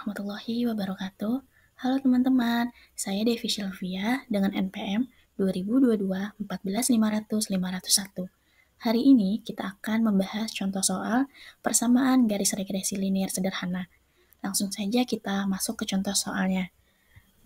warahmatullahi wabarakatuh. Halo teman-teman, saya Devi Sylvia dengan NPM 2022 14500 Hari ini kita akan membahas contoh soal persamaan garis regresi linier sederhana. Langsung saja kita masuk ke contoh soalnya.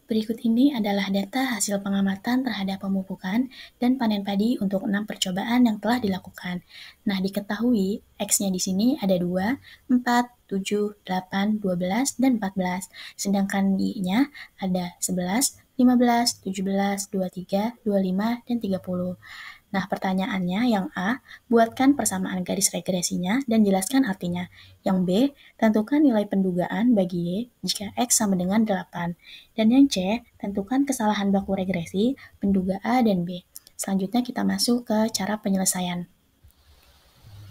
Berikut ini adalah data hasil pengamatan terhadap pemupukan dan panen padi untuk 6 percobaan yang telah dilakukan. Nah, diketahui X-nya di sini ada 2, 4, 7, 8, 12, dan 14. Sedangkan Y-nya ada 11, 15, 17, 23, 25, dan 30. Nah, pertanyaannya yang A, buatkan persamaan garis regresinya dan jelaskan artinya. Yang B, tentukan nilai pendugaan bagi Y jika X sama dengan 8. Dan yang C, tentukan kesalahan baku regresi penduga A dan B. Selanjutnya kita masuk ke cara penyelesaian.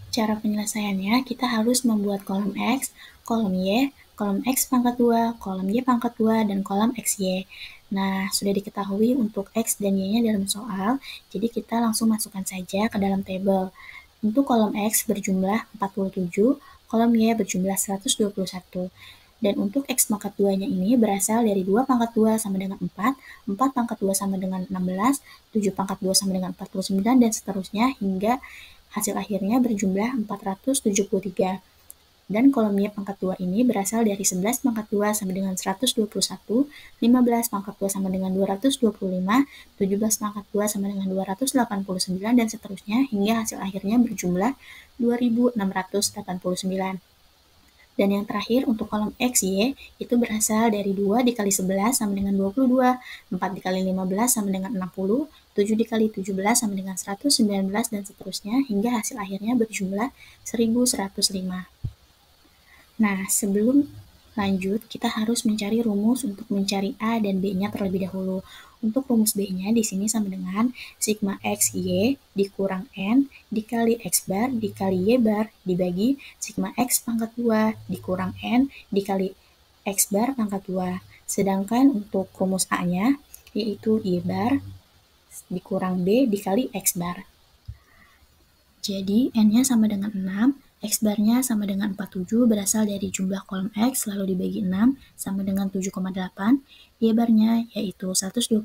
Cara penyelesaiannya, kita harus membuat kolom X, kolom Y, kolom X pangkat 2, kolom Y pangkat 2, dan kolom XY. Nah, sudah diketahui untuk X dan Y-nya dalam soal, jadi kita langsung masukkan saja ke dalam tabel. Untuk kolom X berjumlah 47, kolom Y berjumlah 121. Dan untuk X pangkat 2-nya ini berasal dari 2 pangkat 2 sama dengan 4, 4 pangkat 2 sama dengan 16, 7 pangkat 2 sama dengan 49, dan seterusnya hingga hasil akhirnya berjumlah 473. Dan kolom Y pangkat 2 ini berasal dari 11 pangkat 2 sama dengan 121, 15 pangkat 2 sama dengan 225, 17 pangkat 2 sama dengan 289, dan seterusnya hingga hasil akhirnya berjumlah 2689. Dan yang terakhir untuk kolom XY itu berasal dari 2 dikali 11 sama dengan 22, 4 dikali 15 sama dengan 60, 7 dikali 17 sama dengan 119, dan seterusnya hingga hasil akhirnya berjumlah 1105. Nah, sebelum lanjut, kita harus mencari rumus untuk mencari A dan B-nya terlebih dahulu. Untuk rumus B-nya di sini sama dengan sigma XY dikurang N dikali X bar dikali Y bar dibagi sigma X pangkat 2 dikurang N dikali X bar pangkat 2. Sedangkan untuk rumus A-nya yaitu Y bar dikurang B dikali X bar. Jadi, N-nya sama dengan 6, X bar-nya sama dengan 47 berasal dari jumlah kolom X lalu dibagi 6 sama dengan 7,8. Y bar-nya yaitu 121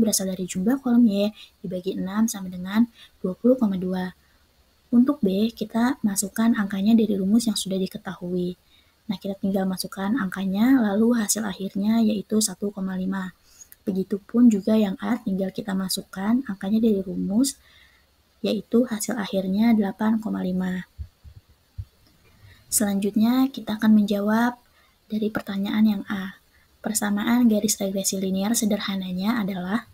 berasal dari jumlah kolom Y dibagi 6 sama dengan 20,2. Untuk B, kita masukkan angkanya dari rumus yang sudah diketahui. Nah, kita tinggal masukkan angkanya lalu hasil akhirnya yaitu 1,5. Begitupun juga yang A, tinggal kita masukkan angkanya dari rumus yaitu hasil akhirnya 8,5. Selanjutnya, kita akan menjawab dari pertanyaan yang A. Persamaan garis regresi linier sederhananya adalah,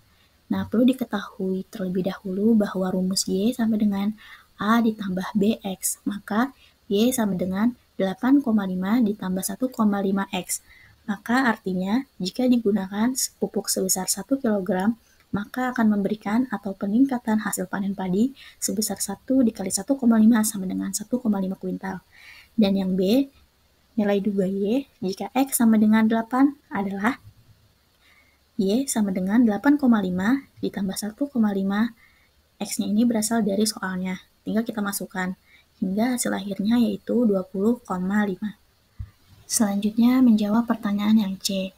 nah perlu diketahui terlebih dahulu bahwa rumus Y sama dengan A ditambah BX, maka Y sama dengan 8,5 ditambah 1,5X. Maka artinya, jika digunakan pupuk sebesar 1 kg, maka akan memberikan atau peningkatan hasil panen padi sebesar 1 dikali 1,5 sama dengan 1,5 kuintal. Dan yang B, nilai duga Y jika X sama dengan 8 adalah Y sama dengan 8,5 ditambah 1,5, X-nya ini berasal dari soalnya. Tinggal kita masukkan, hingga hasil akhirnya yaitu 20,5. Selanjutnya menjawab pertanyaan yang C.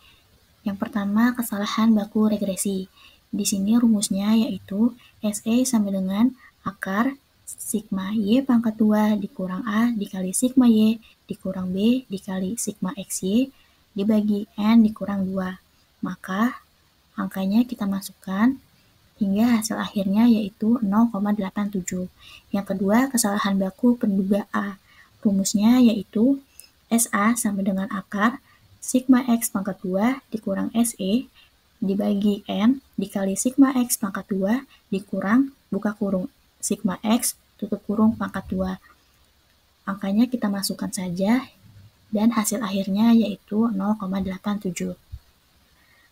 Yang pertama, kesalahan baku regresi. Di sini rumusnya yaitu SE sama dengan akar sigma Y pangkat 2 dikurang A dikali sigma Y dikurang B dikali sigma XY dibagi N dikurang 2. Maka angkanya kita masukkan hingga hasil akhirnya yaitu 0,87. Yang kedua, kesalahan baku penduga A. Rumusnya yaitu SA sama dengan akar sigma X pangkat 2 dikurang SE dibagi N dikali sigma X pangkat 2 dikurang buka kurung sigma X tutup kurung pangkat 2. Angkanya kita masukkan saja dan hasil akhirnya yaitu 0,87.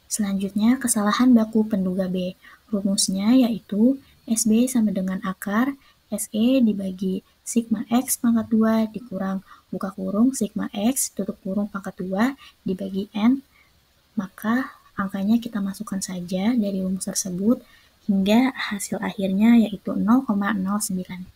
Selanjutnya, kesalahan baku penduga B. Rumusnya yaitu SB sama dengan akar SE dibagi sigma X pangkat 2 dikurang buka kurung sigma X tutup kurung pangkat 2 dibagi N. Maka angkanya kita masukkan saja dari rumus tersebut hingga hasil akhirnya yaitu 0,09.